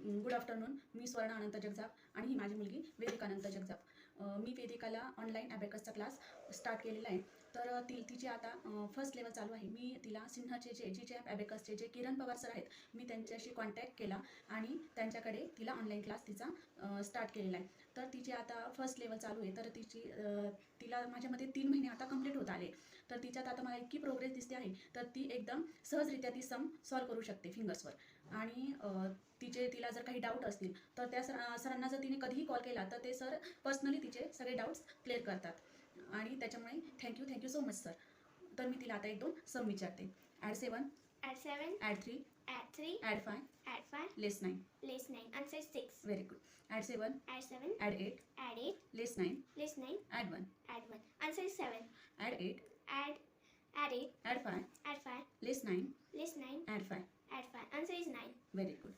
Good afternoon. मी स्वर्ण अनंत जगजाप आणि ही माझी मुलगी वेदिका अनंत जगजाप. मी वेदिकाला ऑनलाईन ॲबॅकसचा क्लास स्टार्ट केलेला आहे. तर तिची आता फर्स्ट लेवल चालू आहे. मी तिला सिन्हाचे जे ॲबॅकसचे जे किरण पवार सर आहेत, मी त्यांच्याशी कॉन्टॅक्ट केला आणि त्यांच्याकडे तिला ऑनलाईन क्लास तिचा स्टार्ट केलेला आहे. तर तिची आता फर्स्ट लेवल चालू आहे. तर तिला माझ्यामध्ये 3 महिने आता कंप्लीट होत आले. तर तिच्यात आता मला इतकी प्रोग्रेस दिसते आहे, तर ती एकदम सहजरित्या ती सम सॉल्व करू शकते फिंगर्सवर. आणि तिला जर काही डाऊट असतील तर त्या सरांना जर तिने कधीही कॉल केला तर ते सर पर्सनली तिचे सगळे डाऊट्स क्लिअर करतात. आणि त्याच्यामुळे थँक्यू सो मच सर. तर मी तिला आता 1-2 सम विचारते. Add 7, add 3, add 5, less 9. Answer 6. Very good. Add 7, add 8, less 9, add 1. Answer 7. Add 8, Add 8. Add 5, Add 5. Less 9, List 9. Add 5. Answer is 9. Very good.